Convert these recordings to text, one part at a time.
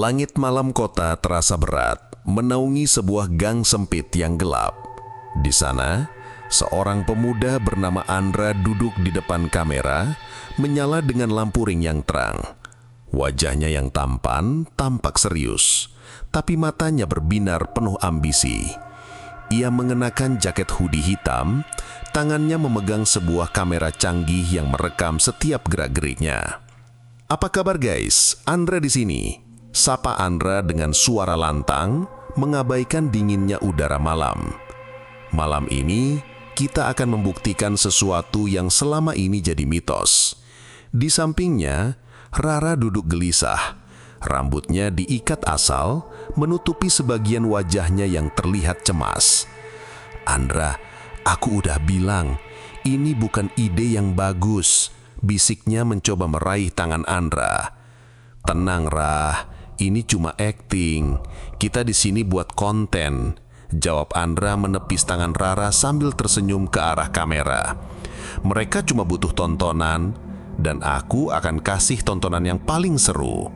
Langit malam kota terasa berat, menaungi sebuah gang sempit yang gelap. Di sana, seorang pemuda bernama Andra duduk di depan kamera, menyala dengan lampu ring yang terang. Wajahnya yang tampan tampak serius, tapi matanya berbinar penuh ambisi. Ia mengenakan jaket hoodie hitam, tangannya memegang sebuah kamera canggih yang merekam setiap gerak-geriknya. Apa kabar guys? Andra di sini. Sapa Andra dengan suara lantang, mengabaikan dinginnya udara malam. Malam ini, kita akan membuktikan sesuatu yang selama ini jadi mitos. Di sampingnya, Rara duduk gelisah. Rambutnya diikat asal, menutupi sebagian wajahnya yang terlihat cemas. Andra, aku udah bilang, ini bukan ide yang bagus, bisiknya mencoba meraih tangan Andra. Tenang, Rah. Ini cuma acting. Kita di sini buat konten, jawab Andra menepis tangan Rara sambil tersenyum ke arah kamera. Mereka cuma butuh tontonan, dan aku akan kasih tontonan yang paling seru.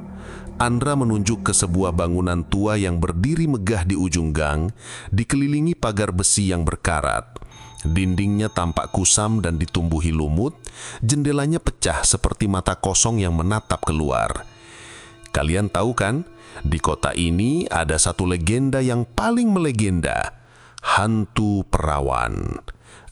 Andra menunjuk ke sebuah bangunan tua yang berdiri megah di ujung gang, dikelilingi pagar besi yang berkarat. Dindingnya tampak kusam dan ditumbuhi lumut, jendelanya pecah seperti mata kosong yang menatap keluar. Kalian tahu kan, di kota ini ada satu legenda yang paling melegenda, hantu perawan.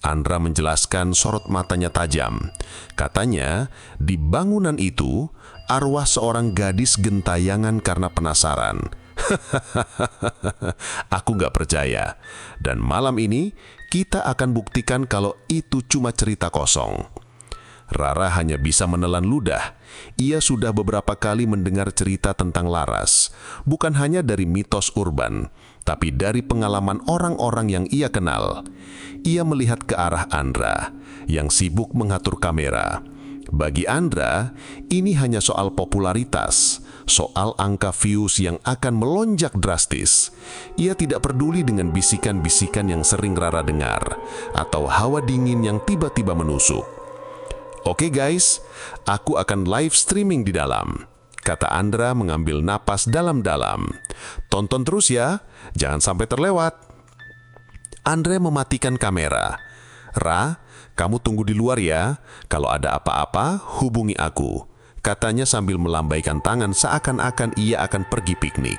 Andra menjelaskan, sorot matanya tajam. Katanya, di bangunan itu, arwah seorang gadis gentayangan karena penasaran. Aku nggak percaya. Dan malam ini, kita akan buktikan kalau itu cuma cerita kosong. Rara hanya bisa menelan ludah. Ia sudah beberapa kali mendengar cerita tentang Laras, bukan hanya dari mitos urban, tapi dari pengalaman orang-orang yang ia kenal. Ia melihat ke arah Andra, yang sibuk mengatur kamera. Bagi Andra, ini hanya soal popularitas, soal angka views yang akan melonjak drastis. Ia tidak peduli dengan bisikan-bisikan yang sering Rara dengar, atau hawa dingin yang tiba-tiba menusuk. Oke guys, aku akan live streaming di dalam, kata Andra mengambil napas dalam-dalam. Tonton terus ya, jangan sampai terlewat. Andra mematikan kamera. Ra, kamu tunggu di luar ya, kalau ada apa-apa hubungi aku, katanya sambil melambaikan tangan seakan-akan ia akan pergi piknik.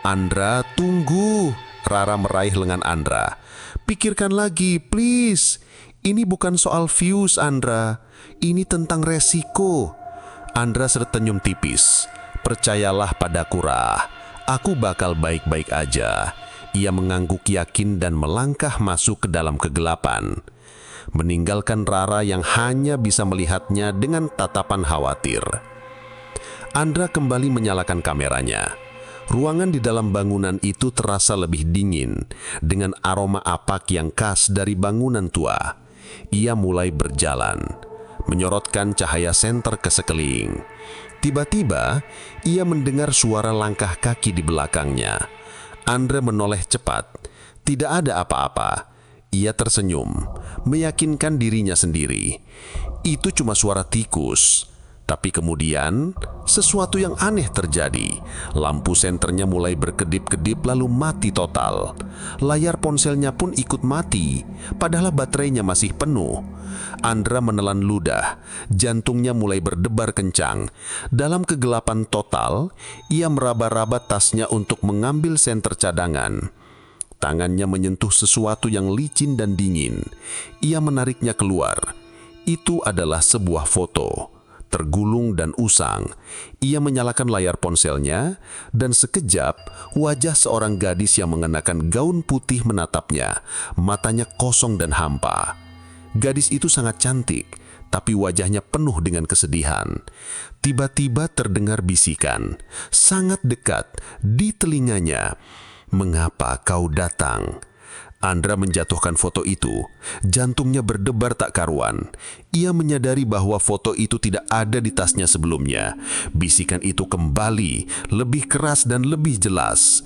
Andra, tunggu, Rara meraih lengan Andra. Pikirkan lagi, please. Ini bukan soal views, Andra. Ini tentang resiko. Andra tersenyum tipis. Percayalah padaku, Rah. Aku bakal baik-baik aja. Ia mengangguk yakin dan melangkah masuk ke dalam kegelapan, meninggalkan Rara yang hanya bisa melihatnya dengan tatapan khawatir. Andra kembali menyalakan kameranya. Ruangan di dalam bangunan itu terasa lebih dingin, dengan aroma apak yang khas dari bangunan tua. Ia mulai berjalan, menyorotkan cahaya senter ke sekeliling. Tiba-tiba, ia mendengar suara langkah kaki di belakangnya. Andra menoleh cepat. Tidak ada apa-apa. Ia tersenyum, meyakinkan dirinya sendiri. Itu cuma suara tikus. Tapi kemudian, sesuatu yang aneh terjadi. Lampu senternya mulai berkedip-kedip lalu mati total. Layar ponselnya pun ikut mati, padahal baterainya masih penuh. Andra menelan ludah, jantungnya mulai berdebar kencang. Dalam kegelapan total, ia meraba-raba tasnya untuk mengambil senter cadangan. Tangannya menyentuh sesuatu yang licin dan dingin. Ia menariknya keluar. Itu adalah sebuah foto. Tergulung dan usang, ia menyalakan layar ponselnya, dan sekejap wajah seorang gadis yang mengenakan gaun putih menatapnya, matanya kosong dan hampa. Gadis itu sangat cantik, tapi wajahnya penuh dengan kesedihan. Tiba-tiba terdengar bisikan, sangat dekat, di telinganya. Mengapa kau datang? Andra menjatuhkan foto itu. Jantungnya berdebar tak karuan. Ia menyadari bahwa foto itu tidak ada di tasnya sebelumnya. Bisikan itu kembali, lebih keras dan lebih jelas.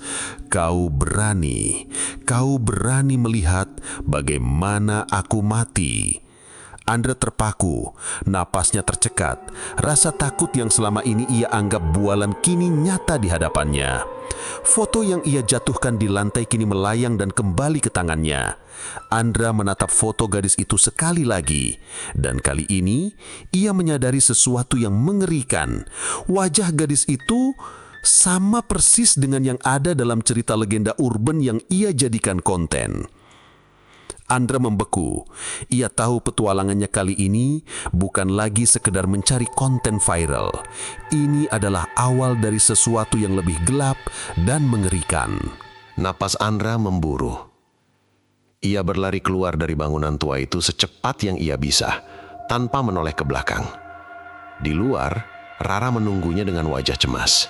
Kau berani melihat bagaimana aku mati. Andra terpaku, napasnya tercekat. Rasa takut yang selama ini ia anggap bualan kini nyata di hadapannya. Foto yang ia jatuhkan di lantai kini melayang dan kembali ke tangannya. Andra menatap foto gadis itu sekali lagi. Dan kali ini, ia menyadari sesuatu yang mengerikan. Wajah gadis itu sama persis dengan yang ada dalam cerita legenda urban yang ia jadikan konten. Andra membeku. Ia tahu petualangannya kali ini bukan lagi sekedar mencari konten viral. Ini adalah awal dari sesuatu yang lebih gelap dan mengerikan. Napas Andra memburu. Ia berlari keluar dari bangunan tua itu secepat yang ia bisa, tanpa menoleh ke belakang. Di luar, Rara menunggunya dengan wajah cemas.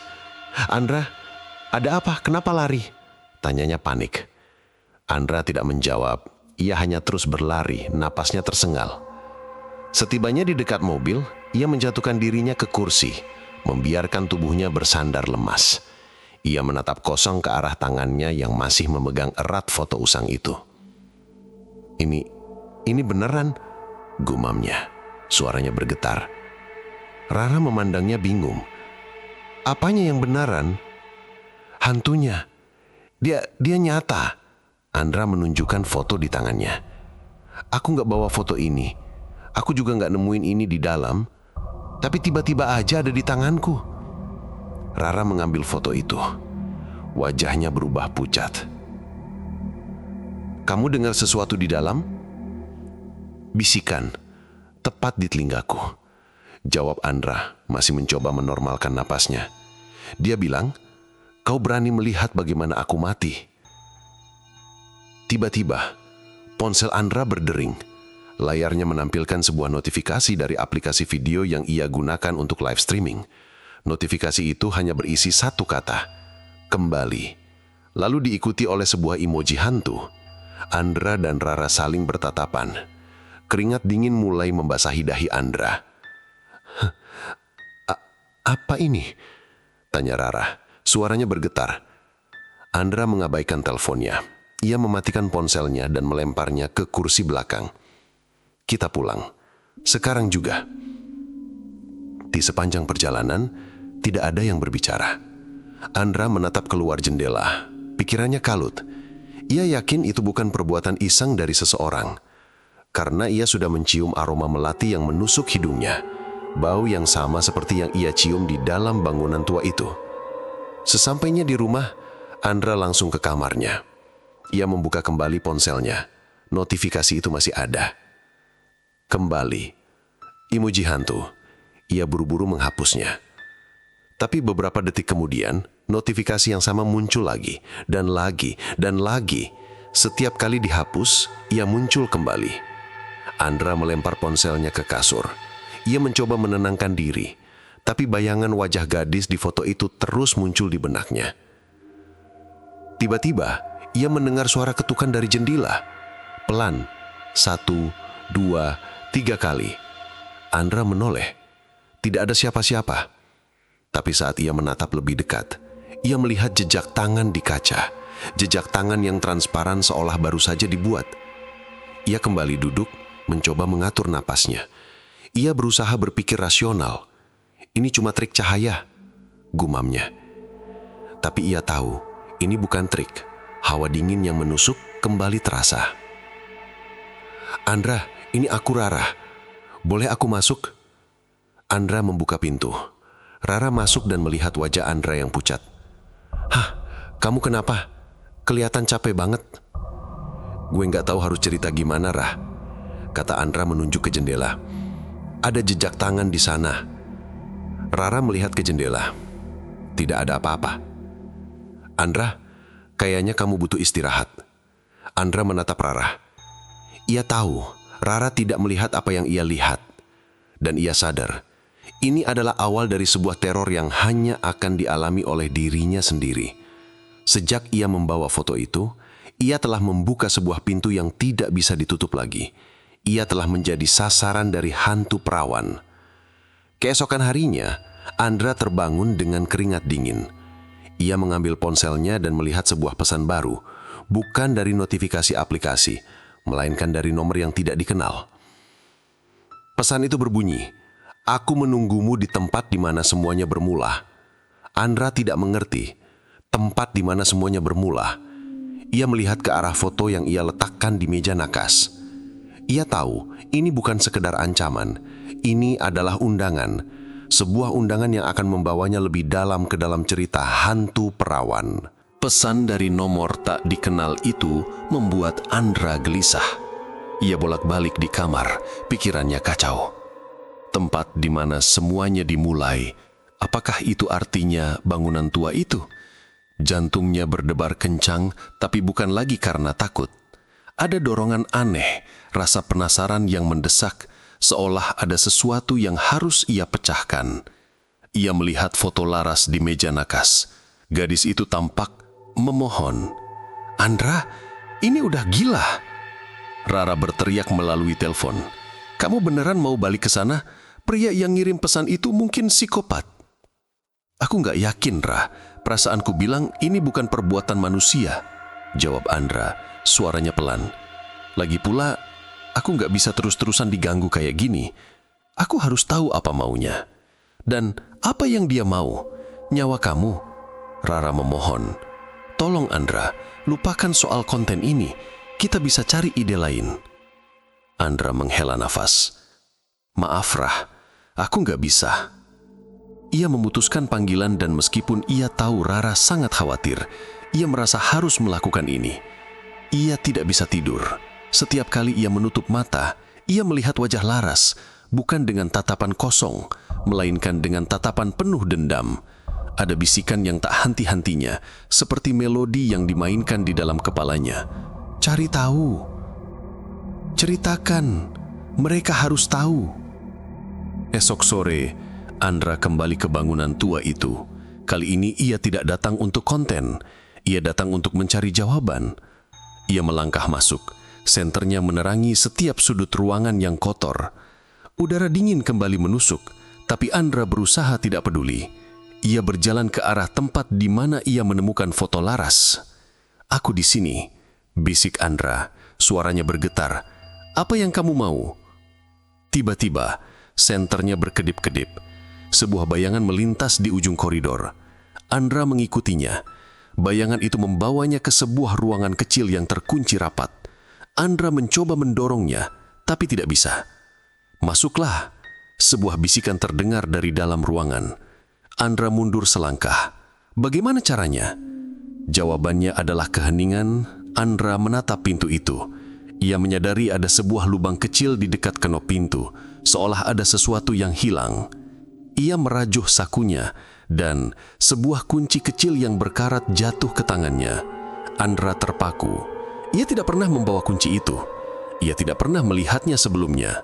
"Andra, ada apa? Kenapa lari?" tanyanya panik. Andra tidak menjawab. Ia hanya terus berlari, napasnya tersengal. Setibanya di dekat mobil, ia menjatuhkan dirinya ke kursi, membiarkan tubuhnya bersandar lemas. Ia menatap kosong ke arah tangannya yang masih memegang erat foto usang itu. Ini beneran, gumamnya. Suaranya bergetar. Rara memandangnya bingung. Apanya yang beneran? Hantunya. Dia nyata. Andra menunjukkan foto di tangannya. "Aku nggak bawa foto ini. Aku juga nggak nemuin ini di dalam. Tapi tiba-tiba aja ada di tanganku." Rara mengambil foto itu. Wajahnya berubah pucat. "Kamu dengar sesuatu di dalam?" Bisikan, tepat di telingaku. Jawab Andra, masih mencoba menormalkan napasnya. Dia bilang, "Kau berani melihat bagaimana aku mati?" Tiba-tiba, ponsel Andra berdering. Layarnya menampilkan sebuah notifikasi dari aplikasi video yang ia gunakan untuk live streaming. Notifikasi itu hanya berisi satu kata, "Kembali." Lalu diikuti oleh sebuah emoji hantu. Andra dan Rara saling bertatapan. Keringat dingin mulai membasahi dahi Andra. "Apa ini?" tanya Rara. Suaranya bergetar. Andra mengabaikan teleponnya. Ia mematikan ponselnya dan melemparnya ke kursi belakang. "Kita pulang. Sekarang juga." Di sepanjang perjalanan, tidak ada yang berbicara. Andra menatap keluar jendela. Pikirannya kalut. Ia yakin itu bukan perbuatan iseng dari seseorang. Karena ia sudah mencium aroma melati yang menusuk hidungnya. Bau yang sama seperti yang ia cium di dalam bangunan tua itu. Sesampainya di rumah, Andra langsung ke kamarnya. Ia membuka kembali ponselnya. Notifikasi itu masih ada. Kembali. Emoji hantu. Ia buru-buru menghapusnya. Tapi beberapa detik kemudian, notifikasi yang sama muncul lagi, dan lagi, dan lagi. Setiap kali dihapus, ia muncul kembali. Andra melempar ponselnya ke kasur. Ia mencoba menenangkan diri, tapi bayangan wajah gadis di foto itu terus muncul di benaknya. Tiba-tiba, ia mendengar suara ketukan dari jendela. Pelan. 1, 2, 3 kali. Andra menoleh. Tidak ada siapa-siapa. Tapi saat ia menatap lebih dekat, ia melihat jejak tangan di kaca. Jejak tangan yang transparan seolah baru saja dibuat. Ia kembali duduk, mencoba mengatur napasnya. Ia berusaha berpikir rasional. "Ini cuma trik cahaya," gumamnya. Tapi ia tahu, ini bukan trik. Hawa dingin yang menusuk kembali terasa. "Andra, ini aku Rara. Boleh aku masuk?" Andra membuka pintu. Rara masuk dan melihat wajah Andra yang pucat. "Hah, kamu kenapa? Kelihatan capek banget." "Gue nggak tahu harus cerita gimana, Rah," kata Andra menunjuk ke jendela. "Ada jejak tangan di sana." Rara melihat ke jendela. Tidak ada apa-apa. "Andra, kayaknya kamu butuh istirahat." Andra menatap Rara. Ia tahu Rara tidak melihat apa yang ia lihat. Dan ia sadar, ini adalah awal dari sebuah teror yang hanya akan dialami oleh dirinya sendiri. Sejak ia membawa foto itu, ia telah membuka sebuah pintu yang tidak bisa ditutup lagi. Ia telah menjadi sasaran dari hantu perawan. Keesokan harinya, Andra terbangun dengan keringat dingin. Ia mengambil ponselnya dan melihat sebuah pesan baru, bukan dari notifikasi aplikasi, melainkan dari nomor yang tidak dikenal. Pesan itu berbunyi, "Aku menunggumu di tempat di mana semuanya bermula." Andra tidak mengerti tempat di mana semuanya bermula. Ia melihat ke arah foto yang ia letakkan di meja nakas. Ia tahu ini bukan sekedar ancaman, ini adalah undangan. Sebuah undangan yang akan membawanya lebih dalam ke dalam cerita hantu perawan. Pesan dari nomor tak dikenal itu membuat Andra gelisah. Ia bolak-balik di kamar, pikirannya kacau. Tempat di mana semuanya dimulai, apakah itu artinya bangunan tua itu? Jantungnya berdebar kencang, tapi bukan lagi karena takut. Ada dorongan aneh, rasa penasaran yang mendesak, seolah ada sesuatu yang harus ia pecahkan. Ia melihat foto Laras di meja nakas. Gadis itu tampak memohon. "Andra, ini udah gila." Rara berteriak melalui telepon. "Kamu beneran mau balik ke sana? Pria yang ngirim pesan itu mungkin psikopat." "Aku nggak yakin, Ra. Perasaanku bilang ini bukan perbuatan manusia," jawab Andra, suaranya pelan. "Lagi pula, aku nggak bisa terus-terusan diganggu kayak gini. Aku harus tahu apa maunya. Dan apa yang dia mau? Nyawa kamu." Rara memohon. "Tolong Andra, lupakan soal konten ini. Kita bisa cari ide lain." Andra menghela nafas. "Maaf Rah, aku nggak bisa." Ia memutuskan panggilan dan meskipun ia tahu Rara sangat khawatir, ia merasa harus melakukan ini. Ia tidak bisa tidur. Setiap kali ia menutup mata, ia melihat wajah Laras, bukan dengan tatapan kosong, melainkan dengan tatapan penuh dendam. Ada bisikan yang tak henti-hentinya, seperti melodi yang dimainkan di dalam kepalanya. "Cari tahu. Ceritakan. Mereka harus tahu." Esok sore, Andra kembali ke bangunan tua itu. Kali ini ia tidak datang untuk konten. Ia datang untuk mencari jawaban. Ia melangkah masuk. Senternya menerangi setiap sudut ruangan yang kotor. Udara dingin kembali menusuk, tapi Andra berusaha tidak peduli. Ia berjalan ke arah tempat di mana ia menemukan foto Laras. "Aku di sini," bisik Andra. Suaranya bergetar. "Apa yang kamu mau?" Tiba-tiba, senternya berkedip-kedip. Sebuah bayangan melintas di ujung koridor. Andra mengikutinya. Bayangan itu membawanya ke sebuah ruangan kecil yang terkunci rapat. Andra mencoba mendorongnya, tapi tidak bisa. "Masuklah," sebuah bisikan terdengar dari dalam ruangan. Andra mundur selangkah. Bagaimana caranya? Jawabannya adalah keheningan. Andra menatap pintu itu. Ia menyadari ada sebuah lubang kecil di dekat kenop pintu, seolah ada sesuatu yang hilang. Ia merajuh sakunya, dan sebuah kunci kecil yang berkarat jatuh ke tangannya. Andra terpaku. Ia tidak pernah membawa kunci itu. Ia tidak pernah melihatnya sebelumnya.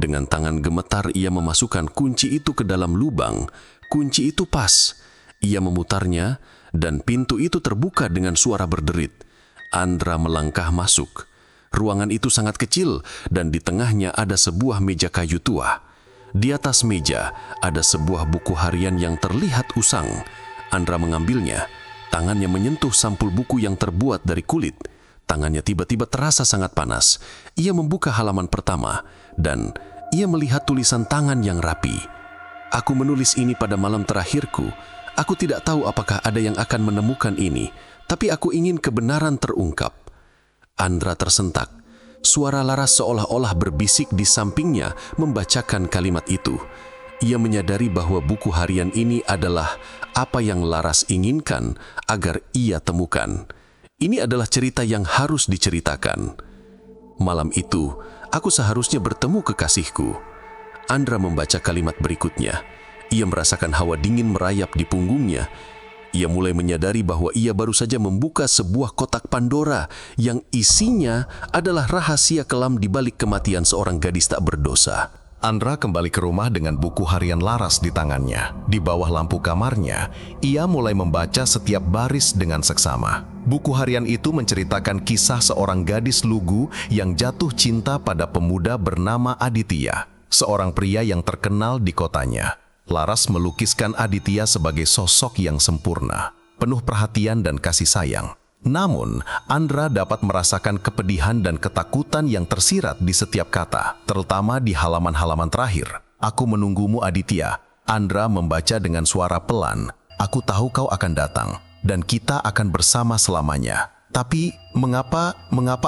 Dengan tangan gemetar ia memasukkan kunci itu ke dalam lubang. Kunci itu pas. Ia memutarnya, dan pintu itu terbuka dengan suara berderit. Andra melangkah masuk. Ruangan itu sangat kecil, dan di tengahnya ada sebuah meja kayu tua. Di atas meja ada sebuah buku harian yang terlihat usang. Andra mengambilnya. Tangannya menyentuh sampul buku yang terbuat dari kulit. Tangannya tiba-tiba terasa sangat panas. Ia membuka halaman pertama, dan ia melihat tulisan tangan yang rapi. "Aku menulis ini pada malam terakhirku. Aku tidak tahu apakah ada yang akan menemukan ini, tapi aku ingin kebenaran terungkap." Andra tersentak. Suara Laras seolah-olah berbisik di sampingnya membacakan kalimat itu. Ia menyadari bahwa buku harian ini adalah apa yang Laras inginkan agar ia temukan. Ini adalah cerita yang harus diceritakan. "Malam itu, aku seharusnya bertemu kekasihku." Andra membaca kalimat berikutnya. Ia merasakan hawa dingin merayap di punggungnya. Ia mulai menyadari bahwa ia baru saja membuka sebuah kotak Pandora yang isinya adalah rahasia kelam di balik kematian seorang gadis tak berdosa. Andra kembali ke rumah dengan buku harian Laras di tangannya. Di bawah lampu kamarnya, ia mulai membaca setiap baris dengan seksama. Buku harian itu menceritakan kisah seorang gadis lugu yang jatuh cinta pada pemuda bernama Aditya, seorang pria yang terkenal di kotanya. Laras melukiskan Aditya sebagai sosok yang sempurna, penuh perhatian dan kasih sayang. Namun, Andra dapat merasakan kepedihan dan ketakutan yang tersirat di setiap kata, terutama di halaman-halaman terakhir. Aku menunggumu, Aditya. Andra membaca dengan suara pelan. Aku tahu kau akan datang, dan kita akan bersama selamanya. Tapi, mengapa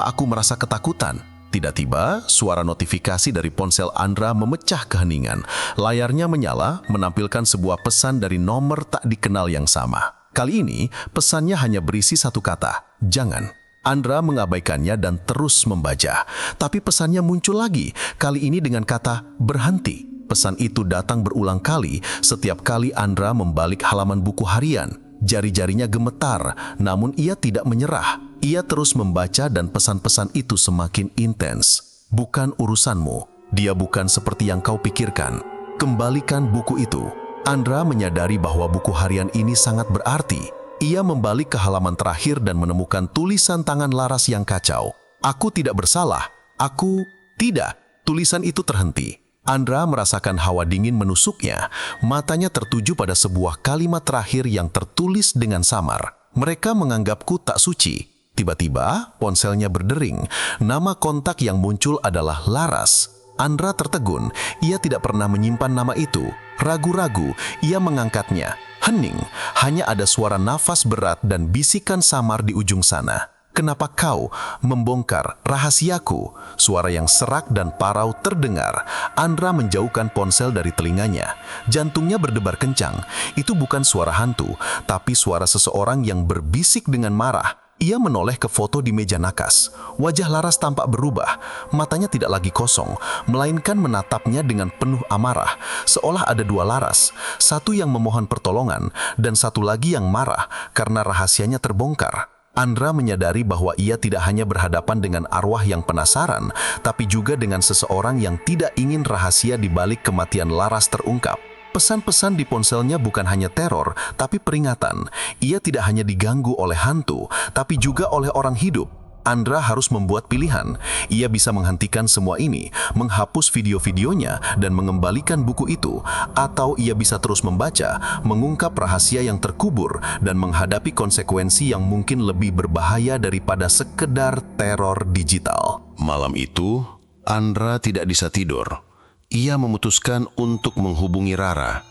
aku merasa ketakutan? Tiba-tiba, suara notifikasi dari ponsel Andra memecah keheningan. Layarnya menyala, menampilkan sebuah pesan dari nomor tak dikenal yang sama. Kali ini, pesannya hanya berisi satu kata, jangan. Andra mengabaikannya dan terus membaca. Tapi pesannya muncul lagi, kali ini dengan kata berhenti. Pesan itu datang berulang kali setiap kali Andra membalik halaman buku harian. Jari-jarinya gemetar, namun ia tidak menyerah. Ia terus membaca dan pesan-pesan itu semakin intens. Bukan urusanmu, dia bukan seperti yang kau pikirkan. Kembalikan buku itu. Andra menyadari bahwa buku harian ini sangat berarti. Ia membalik ke halaman terakhir dan menemukan tulisan tangan Laras yang kacau. Aku tidak bersalah. Aku tidak. Tulisan itu terhenti. Andra merasakan hawa dingin menusuknya. Matanya tertuju pada sebuah kalimat terakhir yang tertulis dengan samar. Mereka menganggapku tak suci. Tiba-tiba, ponselnya berdering. Nama kontak yang muncul adalah Laras. Andra tertegun. Ia tidak pernah menyimpan nama itu. Ragu-ragu, ia mengangkatnya. Hening, hanya ada suara nafas berat dan bisikan samar di ujung sana. Kenapa kau membongkar rahasiaku? Suara yang serak dan parau terdengar. Andra menjauhkan ponsel dari telinganya. Jantungnya berdebar kencang. Itu bukan suara hantu, tapi suara seseorang yang berbisik dengan marah. Ia menoleh ke foto di meja nakas. Wajah Laras tampak berubah. Matanya tidak lagi kosong, melainkan menatapnya dengan penuh amarah. Seolah ada dua Laras. Satu yang memohon pertolongan, dan satu lagi yang marah karena rahasianya terbongkar. Andra menyadari bahwa ia tidak hanya berhadapan dengan arwah yang penasaran, tapi juga dengan seseorang yang tidak ingin rahasia di balik kematian Laras terungkap. Pesan-pesan di ponselnya bukan hanya teror, tapi peringatan. Ia tidak hanya diganggu oleh hantu, tapi juga oleh orang hidup. Andra harus membuat pilihan. Ia bisa menghentikan semua ini, menghapus video-videonya, dan mengembalikan buku itu. Atau ia bisa terus membaca, mengungkap rahasia yang terkubur, dan menghadapi konsekuensi yang mungkin lebih berbahaya daripada sekedar teror digital. Malam itu, Andra tidak bisa tidur. Ia memutuskan untuk menghubungi Rara.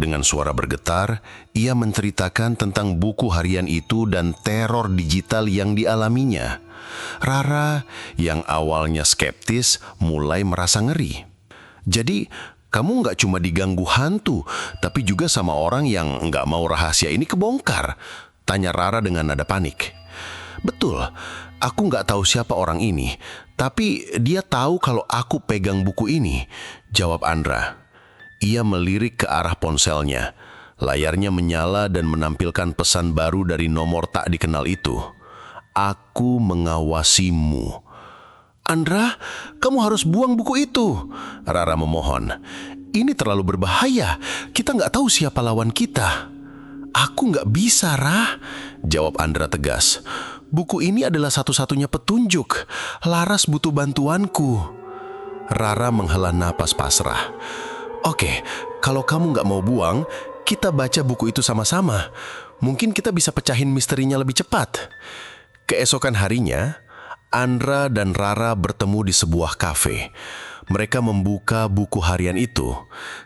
Dengan suara bergetar, ia menceritakan tentang buku harian itu dan teror digital yang dialaminya. Rara, yang awalnya skeptis, mulai merasa ngeri. Jadi, kamu nggak cuma diganggu hantu, tapi juga sama orang yang nggak mau rahasia ini kebongkar? Tanya Rara dengan nada panik. Betul, aku nggak tahu siapa orang ini, tapi dia tahu kalau aku pegang buku ini, jawab Andra. Ia melirik ke arah ponselnya. Layarnya menyala dan menampilkan pesan baru dari nomor tak dikenal itu. Aku mengawasimu. Andra, kamu harus buang buku itu, Rara memohon. Ini terlalu berbahaya, kita nggak tahu siapa lawan kita. Aku nggak bisa, Rah, jawab Andra tegas. Buku ini adalah satu-satunya petunjuk. Laras butuh bantuanku. Rara menghela napas pasrah. Oke, kalau kamu nggak mau buang, kita baca buku itu sama-sama. Mungkin kita bisa pecahin misterinya lebih cepat. Keesokan harinya, Andra dan Rara bertemu di sebuah kafe. Mereka membuka buku harian itu.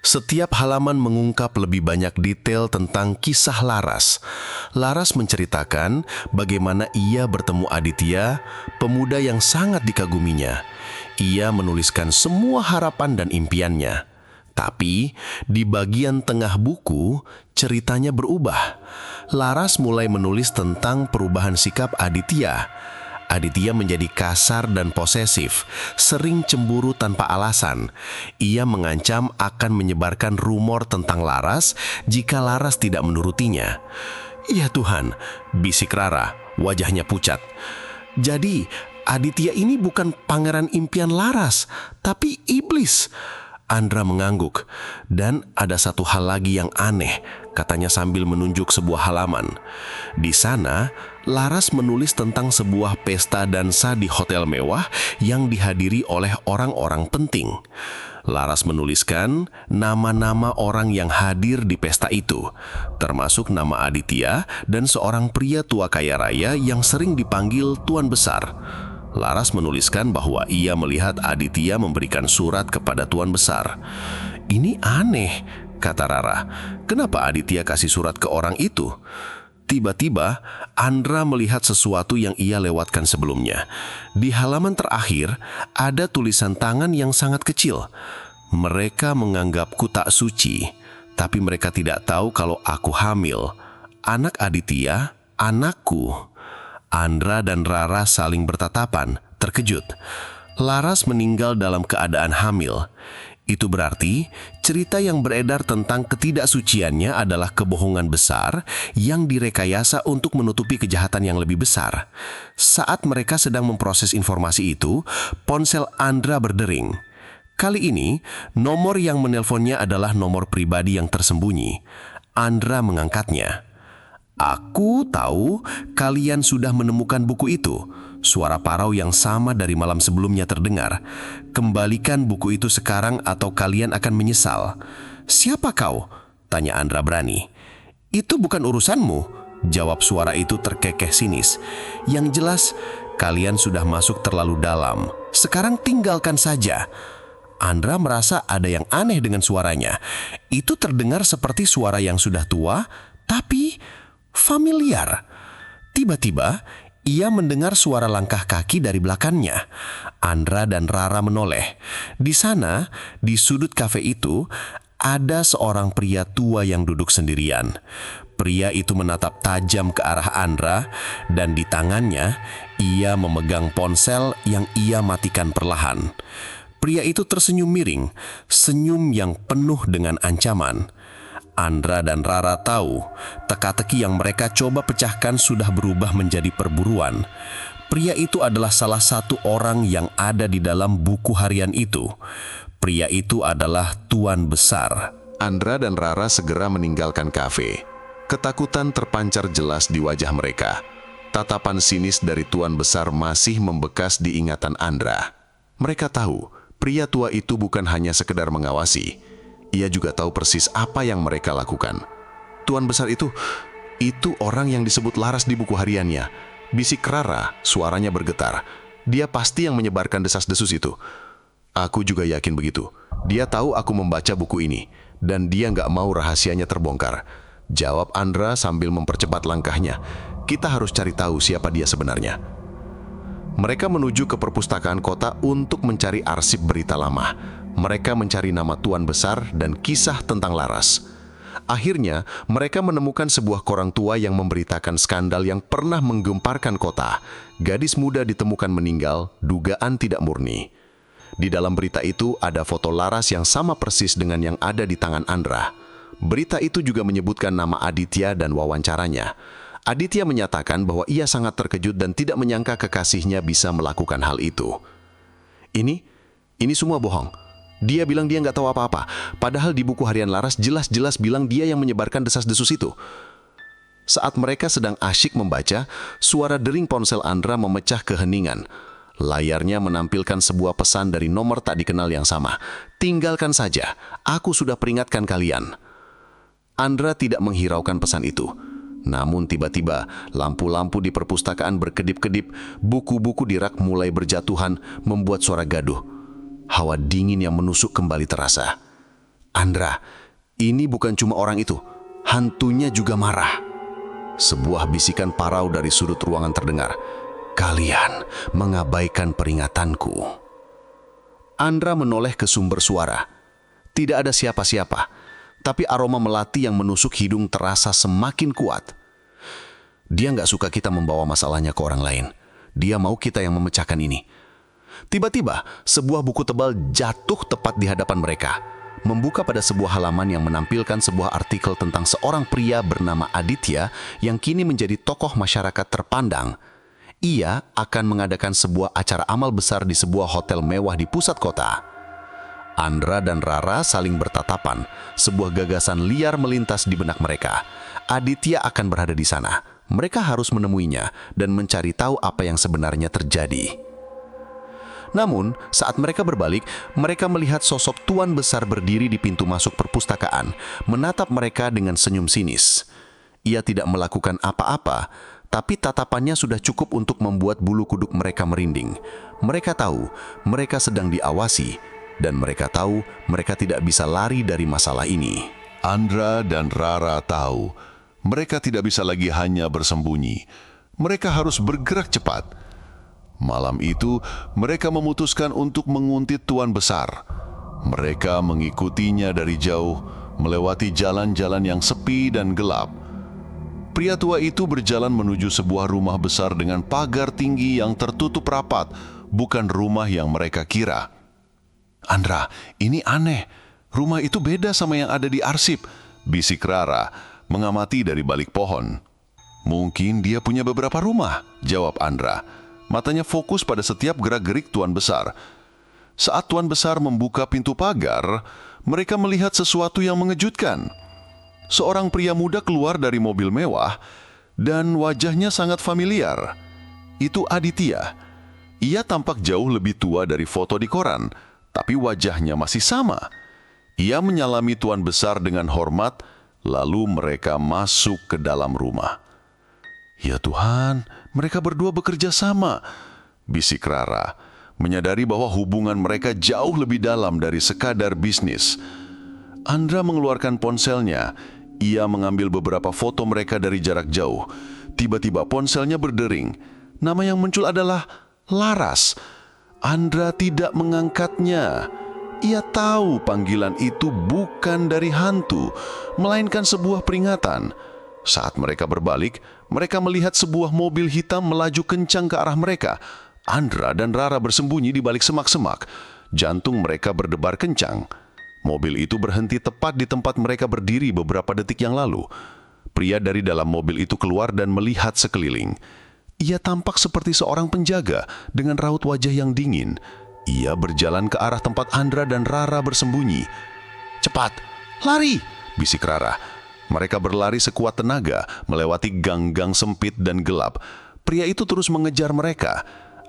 Setiap halaman mengungkap lebih banyak detail tentang kisah Laras. Laras menceritakan bagaimana ia bertemu Aditya, pemuda yang sangat dikaguminya. Ia menuliskan semua harapan dan impiannya. Tapi, di bagian tengah buku, ceritanya berubah. Laras mulai menulis tentang perubahan sikap Aditya. Aditya menjadi kasar dan posesif, sering cemburu tanpa alasan. Ia mengancam akan menyebarkan rumor tentang Laras jika Laras tidak menurutinya. Ya Tuhan, bisik Rara, wajahnya pucat. Jadi, Aditya ini bukan pangeran impian Laras, tapi iblis. Andra mengangguk. Dan ada satu hal lagi yang aneh, katanya sambil menunjuk sebuah halaman. Di sana, Laras menulis tentang sebuah pesta dansa di hotel mewah yang dihadiri oleh orang-orang penting. Laras menuliskan nama-nama orang yang hadir di pesta itu, termasuk nama Aditya dan seorang pria tua kaya raya yang sering dipanggil Tuan Besar. Laras menuliskan bahwa ia melihat Aditya memberikan surat kepada Tuan Besar. "Ini aneh," kata Rara. "Kenapa Aditya kasih surat ke orang itu?" Tiba-tiba, Andra melihat sesuatu yang ia lewatkan sebelumnya. Di halaman terakhir, ada tulisan tangan yang sangat kecil. "Mereka menganggapku tak suci, tapi mereka tidak tahu kalau aku hamil. Anak Aditya, anakku." Andra dan Rara saling bertatapan, terkejut. Laras meninggal dalam keadaan hamil. Itu berarti cerita yang beredar tentang ketidaksuciannya adalah kebohongan besar yang direkayasa untuk menutupi kejahatan yang lebih besar. Saat mereka sedang memproses informasi itu, ponsel Andra berdering. Kali ini, nomor yang menelponnya adalah nomor pribadi yang tersembunyi. Andra mengangkatnya. "Aku tahu kalian sudah menemukan buku itu." Suara parau yang sama dari malam sebelumnya terdengar. "Kembalikan buku itu sekarang atau kalian akan menyesal." "Siapa kau?" tanya Andra berani. "Itu bukan urusanmu," jawab suara itu terkekeh sinis. "Yang jelas, kalian sudah masuk terlalu dalam. Sekarang tinggalkan saja." Andra merasa ada yang aneh dengan suaranya. Itu terdengar seperti suara yang sudah tua, tapi familiar. Tiba-tiba, ia mendengar suara langkah kaki dari belakangnya. Andra dan Rara menoleh. Di sana, di sudut kafe itu, ada seorang pria tua yang duduk sendirian. Pria itu menatap tajam ke arah Andra, dan di tangannya, ia memegang ponsel yang ia matikan perlahan. Pria itu tersenyum miring, senyum yang penuh dengan ancaman. Andra dan Rara tahu, teka-teki yang mereka coba pecahkan sudah berubah menjadi perburuan. Pria itu adalah salah satu orang yang ada di dalam buku harian itu. Pria itu adalah Tuan Besar. Andra dan Rara segera meninggalkan kafe. Ketakutan terpancar jelas di wajah mereka. Tatapan sinis dari Tuan Besar masih membekas di ingatan Andra. Mereka tahu, pria tua itu bukan hanya sekedar mengawasi. Ia juga tahu persis apa yang mereka lakukan. Tuan Besar itu orang yang disebut Laras di buku hariannya. Bisik Rara, suaranya bergetar. Dia pasti yang menyebarkan desas-desus itu. Aku juga yakin begitu. Dia tahu aku membaca buku ini, dan dia nggak mau rahasianya terbongkar. Jawab Andra sambil mempercepat langkahnya. Kita harus cari tahu siapa dia sebenarnya. Mereka menuju ke perpustakaan kota untuk mencari arsip berita lama. Mereka mencari nama Tuan Besar dan kisah tentang Laras. Akhirnya, mereka menemukan sebuah koran tua yang memberitakan skandal yang pernah menggemparkan kota. Gadis muda ditemukan meninggal, dugaan tidak murni. Di dalam berita itu ada foto Laras yang sama persis dengan yang ada di tangan Andra. Berita itu juga menyebutkan nama Aditya dan wawancaranya. Aditya menyatakan bahwa ia sangat terkejut dan tidak menyangka kekasihnya bisa melakukan hal itu. Ini semua bohong. Dia bilang dia nggak tahu apa-apa, padahal di buku harian Laras jelas-jelas bilang dia yang menyebarkan desas-desus itu. Saat mereka sedang asyik membaca, suara dering ponsel Andra memecah keheningan. Layarnya menampilkan sebuah pesan dari nomor tak dikenal yang sama. "Tinggalkan saja, aku sudah peringatkan kalian." Andra tidak menghiraukan pesan itu. Namun tiba-tiba, lampu-lampu di perpustakaan berkedip-kedip, buku-buku di rak mulai berjatuhan, membuat suara gaduh. Hawa dingin yang menusuk kembali terasa. "Andra, ini bukan cuma orang itu. Hantunya juga marah." Sebuah bisikan parau dari sudut ruangan terdengar. "Kalian mengabaikan peringatanku." Andra menoleh ke sumber suara. Tidak ada siapa-siapa, tapi aroma melati yang menusuk hidung terasa semakin kuat. Dia nggak suka kita membawa masalahnya ke orang lain. Dia mau kita yang memecahkan ini. Tiba-tiba, sebuah buku tebal jatuh tepat di hadapan mereka. Membuka pada sebuah halaman yang menampilkan sebuah artikel tentang seorang pria bernama Aditya yang kini menjadi tokoh masyarakat terpandang. Ia akan mengadakan sebuah acara amal besar di sebuah hotel mewah di pusat kota. Andra dan Rara saling bertatapan. Sebuah gagasan liar melintas di benak mereka. Aditya akan berada di sana. Mereka harus menemuinya dan mencari tahu apa yang sebenarnya terjadi. Namun, saat mereka berbalik, mereka melihat sosok tuan besar berdiri di pintu masuk perpustakaan, menatap mereka dengan senyum sinis. Ia tidak melakukan apa-apa, tapi tatapannya sudah cukup untuk membuat bulu kuduk mereka merinding. Mereka tahu mereka sedang diawasi, dan mereka tahu mereka tidak bisa lari dari masalah ini. Andra dan Rara tahu mereka tidak bisa lagi hanya bersembunyi. Mereka harus bergerak cepat. Malam itu, mereka memutuskan untuk menguntit tuan besar. Mereka mengikutinya dari jauh, melewati jalan-jalan yang sepi dan gelap. Pria tua itu berjalan menuju sebuah rumah besar dengan pagar tinggi yang tertutup rapat, bukan rumah yang mereka kira. Andra, ini aneh. Rumah itu beda sama yang ada di arsip, bisik Rara, mengamati dari balik pohon. Mungkin dia punya beberapa rumah, jawab Andra. Matanya fokus pada setiap gerak-gerik tuan besar. Saat tuan besar membuka pintu pagar, mereka melihat sesuatu yang mengejutkan. Seorang pria muda keluar dari mobil mewah dan wajahnya sangat familiar. Itu Aditya. Ia tampak jauh lebih tua dari foto di koran, tapi wajahnya masih sama. Ia menyalami tuan besar dengan hormat, lalu mereka masuk ke dalam rumah. Ya Tuhan, mereka berdua bekerja sama, bisik Rara, menyadari bahwa hubungan mereka jauh lebih dalam dari sekadar bisnis. Andra mengeluarkan ponselnya. Ia mengambil beberapa foto mereka dari jarak jauh. Tiba-tiba ponselnya berdering. Nama yang muncul adalah Laras. Andra tidak mengangkatnya. Ia tahu panggilan itu bukan dari hantu, melainkan sebuah peringatan. Saat mereka berbalik, mereka melihat sebuah mobil hitam melaju kencang ke arah mereka. Andra dan Rara bersembunyi di balik semak-semak. Jantung mereka berdebar kencang. Mobil itu berhenti tepat di tempat mereka berdiri beberapa detik yang lalu. Pria dari dalam mobil itu keluar dan melihat sekeliling. Ia tampak seperti seorang penjaga dengan raut wajah yang dingin. Ia berjalan ke arah tempat Andra dan Rara bersembunyi. "Cepat, lari!" bisik Rara. Mereka berlari sekuat tenaga, melewati gang-gang sempit dan gelap. Pria itu terus mengejar mereka.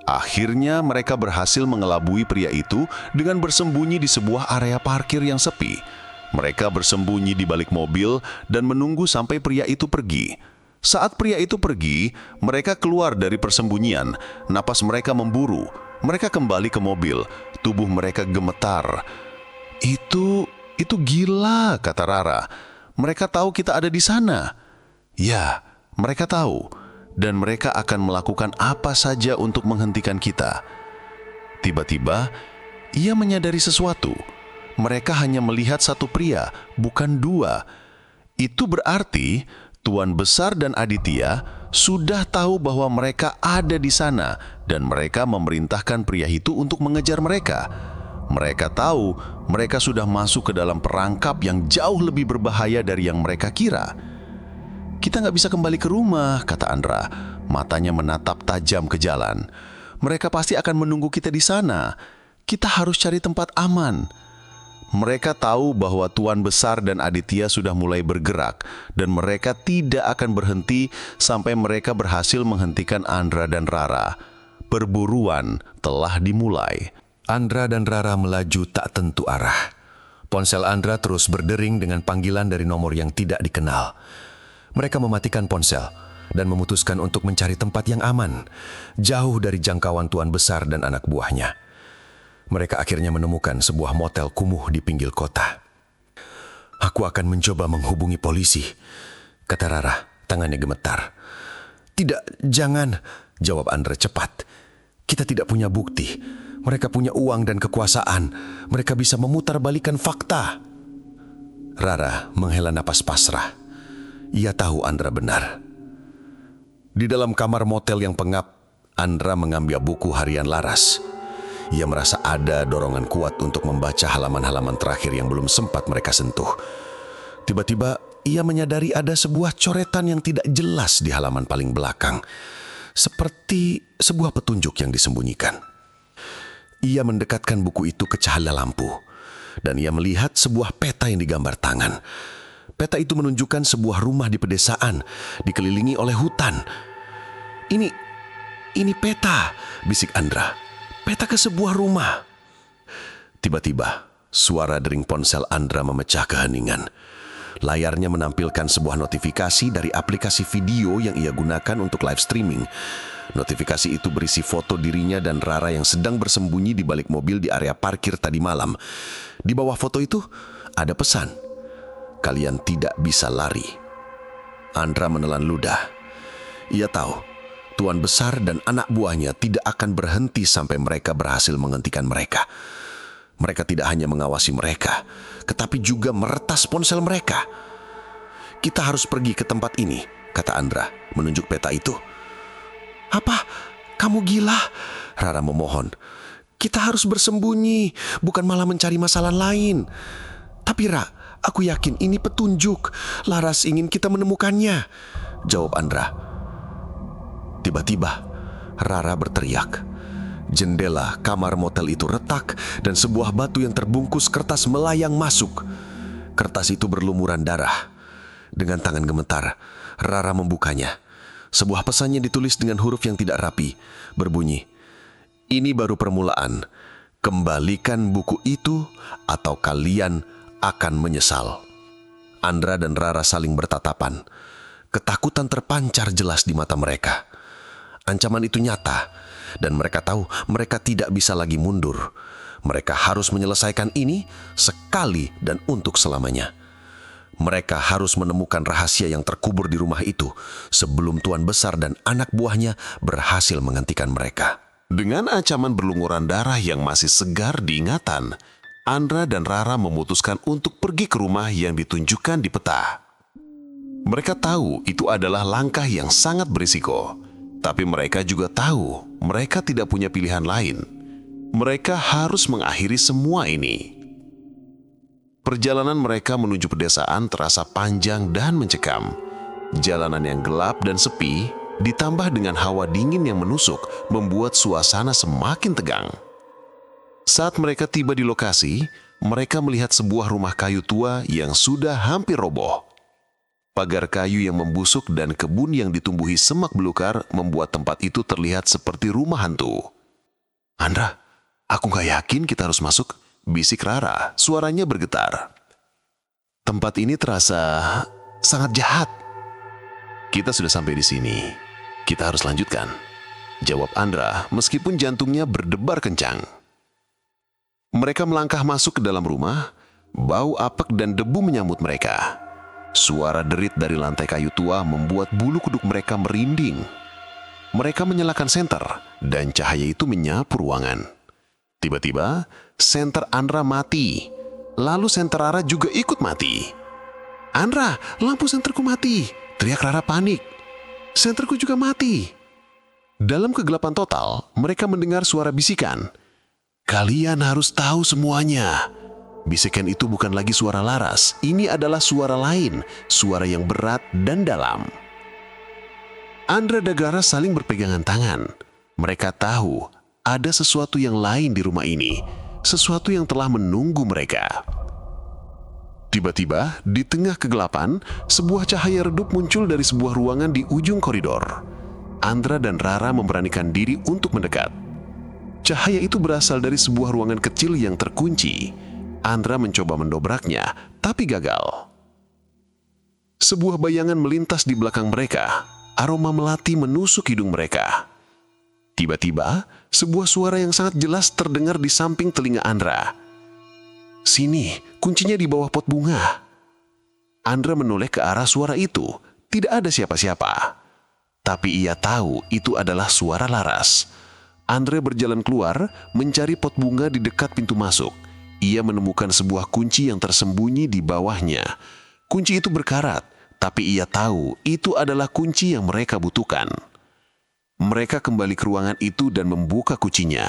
Akhirnya mereka berhasil mengelabui pria itu dengan bersembunyi di sebuah area parkir yang sepi. Mereka bersembunyi di balik mobil dan menunggu sampai pria itu pergi. Saat pria itu pergi, mereka keluar dari persembunyian. Napas mereka memburu. Mereka kembali ke mobil. Tubuh mereka gemetar. Itu gila, kata Rara. Mereka tahu kita ada di sana. Ya, mereka tahu. Dan mereka akan melakukan apa saja untuk menghentikan kita. Tiba-tiba, ia menyadari sesuatu. Mereka hanya melihat satu pria, bukan dua. Itu berarti Tuan Besar dan Aditya sudah tahu bahwa mereka ada di sana dan mereka memerintahkan pria itu untuk mengejar mereka. Mereka tahu mereka sudah masuk ke dalam perangkap yang jauh lebih berbahaya dari yang mereka kira. "Kita nggak bisa kembali ke rumah," kata Andra. Matanya menatap tajam ke jalan. "Mereka pasti akan menunggu kita di sana. Kita harus cari tempat aman." Mereka tahu bahwa Tuan Besar dan Aditya sudah mulai bergerak dan mereka tidak akan berhenti sampai mereka berhasil menghentikan Andra dan Rara. Perburuan telah dimulai. Andra dan Rara melaju tak tentu arah. Ponsel Andra terus berdering dengan panggilan dari nomor yang tidak dikenal. Mereka mematikan ponsel dan memutuskan untuk mencari tempat yang aman, jauh dari jangkauan Tuan Besar dan anak buahnya. Mereka akhirnya menemukan sebuah motel kumuh di pinggir kota. "Aku akan mencoba menghubungi polisi," kata Rara, tangannya gemetar. "Tidak, jangan," jawab Andra cepat. "Kita tidak punya bukti. Mereka punya uang dan kekuasaan. Mereka bisa memutarbalikkan fakta." Rara menghela napas pasrah. Ia tahu Andra benar. Di dalam kamar motel yang pengap, Andra mengambil buku harian Laras. Ia merasa ada dorongan kuat untuk membaca halaman-halaman terakhir yang belum sempat mereka sentuh. Tiba-tiba, ia menyadari ada sebuah coretan yang tidak jelas di halaman paling belakang. Seperti sebuah petunjuk yang disembunyikan. Ia mendekatkan buku itu ke cahaya lampu. Dan ia melihat sebuah peta yang digambar tangan. Peta itu menunjukkan sebuah rumah di pedesaan, dikelilingi oleh hutan. Ini peta, bisik Andra. Peta ke sebuah rumah. Tiba-tiba, suara dering ponsel Andra memecah keheningan. Layarnya menampilkan sebuah notifikasi dari aplikasi video yang ia gunakan untuk live streaming. Notifikasi itu berisi foto dirinya dan Rara yang sedang bersembunyi di balik mobil di area parkir tadi malam. Di bawah foto itu ada pesan, "Kalian tidak bisa lari." Andra menelan ludah. Ia tahu, Tuan Besar dan anak buahnya tidak akan berhenti sampai mereka berhasil menghentikan mereka. Mereka tidak hanya mengawasi mereka, tetapi juga meretas ponsel mereka. "Kita harus pergi ke tempat ini," kata Andra, menunjuk peta itu. "Apa? Kamu gila?" Rara memohon. "Kita harus bersembunyi, bukan malah mencari masalah lain." "Tapi Ra, aku yakin ini petunjuk. Laras ingin kita menemukannya," jawab Andra. Tiba-tiba, Rara berteriak. Jendela kamar motel itu retak dan sebuah batu yang terbungkus kertas melayang masuk. Kertas itu berlumuran darah. Dengan tangan gemetar, Rara membukanya. Sebuah pesannya ditulis dengan huruf yang tidak rapi, berbunyi, "Ini baru permulaan. Kembalikan buku itu atau kalian akan menyesal." Andra dan Rara saling bertatapan. Ketakutan terpancar jelas di mata mereka. Ancaman itu nyata, dan mereka tahu mereka tidak bisa lagi mundur. Mereka harus menyelesaikan ini sekali dan untuk selamanya. Mereka harus menemukan rahasia yang terkubur di rumah itu sebelum Tuan Besar dan anak buahnya berhasil menghentikan mereka. Dengan ancaman berlumuran darah yang masih segar di ingatan, Andra dan Rara memutuskan untuk pergi ke rumah yang ditunjukkan di peta. Mereka tahu itu adalah langkah yang sangat berisiko, tapi mereka juga tahu mereka tidak punya pilihan lain. Mereka harus mengakhiri semua ini. Perjalanan mereka menuju pedesaan terasa panjang dan mencekam. Jalanan yang gelap dan sepi, ditambah dengan hawa dingin yang menusuk, membuat suasana semakin tegang. Saat mereka tiba di lokasi, mereka melihat sebuah rumah kayu tua yang sudah hampir roboh. Pagar kayu yang membusuk dan kebun yang ditumbuhi semak belukar membuat tempat itu terlihat seperti rumah hantu. "Andra, aku gak yakin kita harus masuk," bisik Rara, suaranya bergetar. "Tempat ini terasa sangat jahat." "Kita sudah sampai di sini. Kita harus lanjutkan," jawab Andra meskipun jantungnya berdebar kencang. Mereka melangkah masuk ke dalam rumah, bau apek dan debu menyambut mereka. Suara derit dari lantai kayu tua membuat bulu kuduk mereka merinding. Mereka menyalakan senter dan cahaya itu menyapu ruangan. Tiba-tiba, senter Andra mati. Lalu senter Rara juga ikut mati. "Andra, lampu senterku mati!" teriak Rara panik. "Senterku juga mati!" Dalam kegelapan total, mereka mendengar suara bisikan. "Kalian harus tahu semuanya." Bisikan itu bukan lagi suara Laras, ini adalah suara lain, suara yang berat dan dalam. Andra dan Rara saling berpegangan tangan. Mereka tahu ada sesuatu yang lain di rumah ini, sesuatu yang telah menunggu mereka. Tiba-tiba, di tengah kegelapan, sebuah cahaya redup muncul dari sebuah ruangan di ujung koridor. Andra dan Rara memberanikan diri untuk mendekat. Cahaya itu berasal dari sebuah ruangan kecil yang terkunci. Andra mencoba mendobraknya, tapi gagal. Sebuah bayangan melintas di belakang mereka. Aroma melati menusuk hidung mereka. Tiba-tiba, sebuah suara yang sangat jelas terdengar di samping telinga Andra. "Sini, kuncinya di bawah pot bunga." Andra menoleh ke arah suara itu. Tidak ada siapa-siapa. Tapi ia tahu itu adalah suara Laras. Andra berjalan keluar, mencari pot bunga di dekat pintu masuk. Ia menemukan sebuah kunci yang tersembunyi di bawahnya. Kunci itu berkarat, tapi ia tahu itu adalah kunci yang mereka butuhkan. Mereka kembali ke ruangan itu dan membuka kuncinya.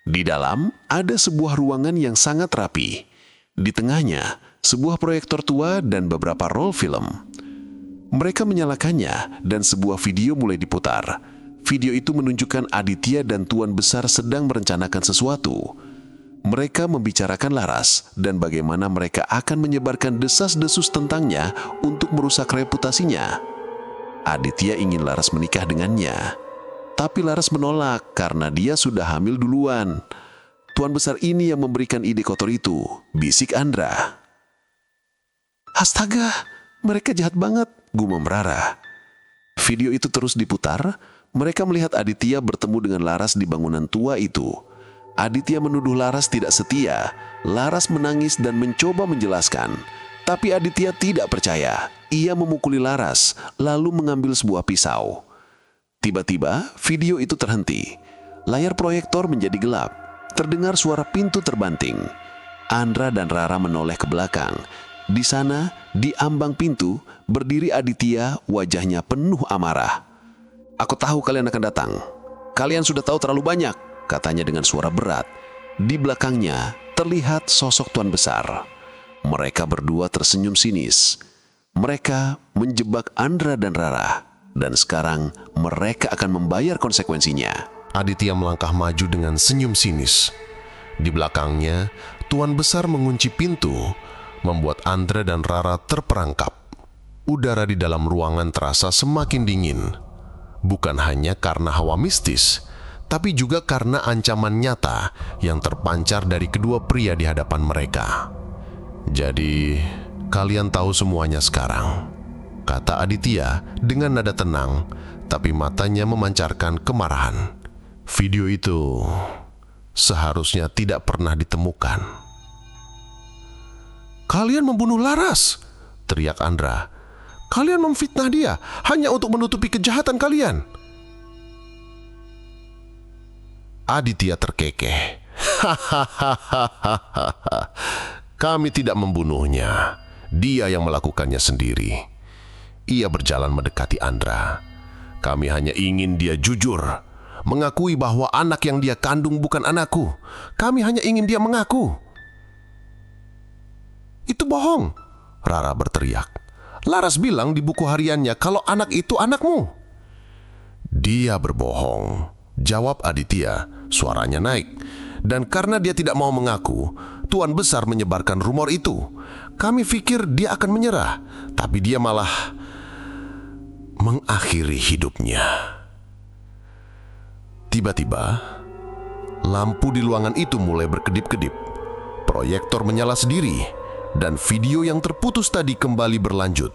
Di dalam ada sebuah ruangan yang sangat rapi. Di tengahnya, sebuah proyektor tua dan beberapa roll film. Mereka menyalakannya dan sebuah video mulai diputar. Video itu menunjukkan Aditya dan Tuan Besar sedang merencanakan sesuatu. Mereka membicarakan Laras dan bagaimana mereka akan menyebarkan desas-desus tentangnya untuk merusak reputasinya. Aditya ingin Laras menikah dengannya. Tapi Laras menolak karena dia sudah hamil duluan. Tuan besar ini yang memberikan ide kotor itu, bisik Andra. Astaga, mereka jahat banget, gumam Rara. Video itu terus diputar, mereka melihat Aditya bertemu dengan Laras di bangunan tua itu. Aditya menuduh Laras tidak setia. Laras menangis dan mencoba menjelaskan. Tapi Aditya tidak percaya. Ia memukuli Laras, lalu mengambil sebuah pisau. Tiba-tiba, video itu terhenti. Layar proyektor menjadi gelap. Terdengar suara pintu terbanting. Andra dan Rara menoleh ke belakang. Di sana, di ambang pintu, berdiri Aditya, wajahnya penuh amarah. Aku tahu kalian akan datang. Kalian sudah tahu terlalu banyak, katanya dengan suara berat. Di belakangnya, terlihat sosok tuan besar. Mereka berdua tersenyum sinis. Mereka menjebak Andra dan Rara. Dan sekarang mereka akan membayar konsekuensinya. Aditya melangkah maju dengan senyum sinis. Di belakangnya, tuan besar mengunci pintu, membuat Andra dan Rara terperangkap. Udara di dalam ruangan terasa semakin dingin. Bukan hanya karena hawa mistis, tapi juga karena ancaman nyata yang terpancar dari kedua pria di hadapan mereka. Jadi, kalian tahu semuanya sekarang, kata Aditya dengan nada tenang, tapi matanya memancarkan kemarahan. Video itu seharusnya tidak pernah ditemukan. Kalian membunuh Laras, teriak Andra. Kalian memfitnah dia hanya untuk menutupi kejahatan kalian. Aditya terkekeh. Kami tidak membunuhnya. Dia yang melakukannya sendiri. Ia berjalan mendekati Andra. Kami hanya ingin dia jujur, mengakui bahwa anak yang dia kandung bukan anakku. Kami hanya ingin dia mengaku. Itu bohong, Rara berteriak. Laras bilang di buku hariannya kalau anak itu anakmu. Dia berbohong, jawab Aditya, suaranya naik. Dan karena dia tidak mau mengaku, tuan besar menyebarkan rumor itu. Kami pikir dia akan menyerah, tapi dia malah mengakhiri hidupnya. Tiba-tiba, lampu di ruangan itu mulai berkedip-kedip. Proyektor menyala sendiri, dan video yang terputus tadi kembali berlanjut.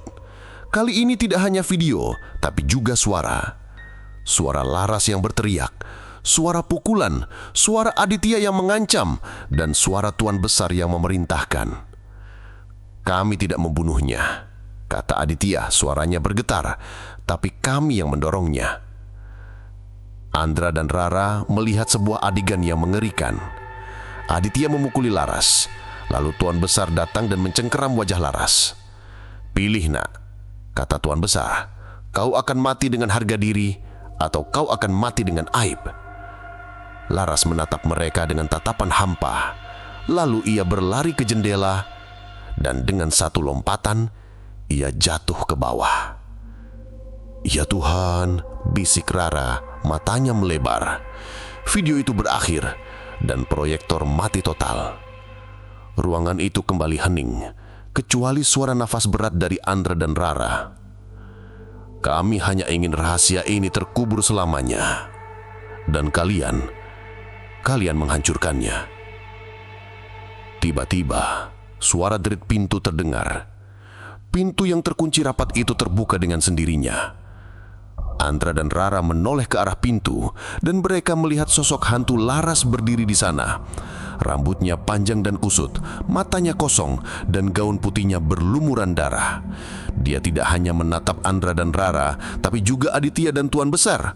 Kali ini tidak hanya video, tapi juga suara. Suara Laras yang berteriak, suara pukulan, suara Aditya yang mengancam, dan suara tuan besar yang memerintahkan. Kami tidak membunuhnya, kata Aditya, suaranya bergetar, tapi kami yang mendorongnya. Andra dan Rara melihat sebuah adegan yang mengerikan. Aditya memukuli Laras, lalu tuan besar datang dan mencengkeram wajah Laras. Pilih nak, kata tuan besar, kau akan mati dengan harga diri atau kau akan mati dengan aib. Laras menatap mereka dengan tatapan hampa. Lalu ia berlari ke jendela dan dengan satu lompatan ia jatuh ke bawah. Ya Tuhan, bisik Rara, matanya melebar. Video itu berakhir dan proyektor mati total. Ruangan itu kembali hening, kecuali suara nafas berat dari Andra dan Rara. Kami hanya ingin rahasia ini terkubur selamanya. Dan kalian menghancurkannya. Tiba-tiba, suara derit pintu terdengar. Pintu yang terkunci rapat itu terbuka dengan sendirinya. Andra dan Rara menoleh ke arah pintu dan mereka melihat sosok hantu Laras berdiri di sana. Rambutnya panjang dan kusut, matanya kosong, dan gaun putihnya berlumuran darah. Dia tidak hanya menatap Andra dan Rara, tapi juga Aditya dan tuan besar.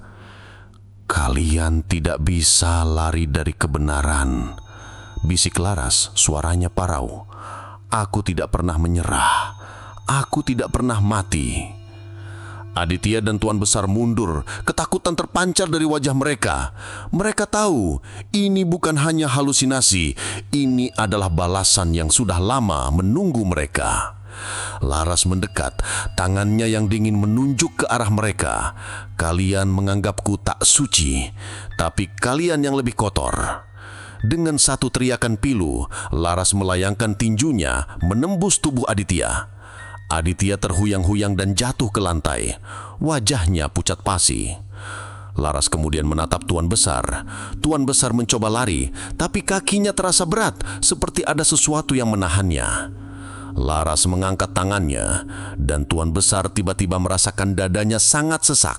Kalian tidak bisa lari dari kebenaran, bisik Laras, suaranya parau. Aku tidak pernah menyerah. Aku tidak pernah mati. Aditya dan tuan besar mundur, ketakutan terpancar dari wajah mereka. Mereka tahu ini bukan hanya halusinasi, ini adalah balasan yang sudah lama menunggu mereka. Laras mendekat, tangannya yang dingin menunjuk ke arah mereka. Kalian menganggapku tak suci, tapi kalian yang lebih kotor. Dengan satu teriakan pilu, Laras melayangkan tinjunya menembus tubuh Aditya. Aditya terhuyang-huyang dan jatuh ke lantai. Wajahnya pucat pasi. Laras kemudian menatap Tuan Besar. Tuan Besar mencoba lari, tapi kakinya terasa berat, seperti ada sesuatu yang menahannya. Laras mengangkat tangannya, dan Tuan Besar tiba-tiba merasakan dadanya sangat sesak.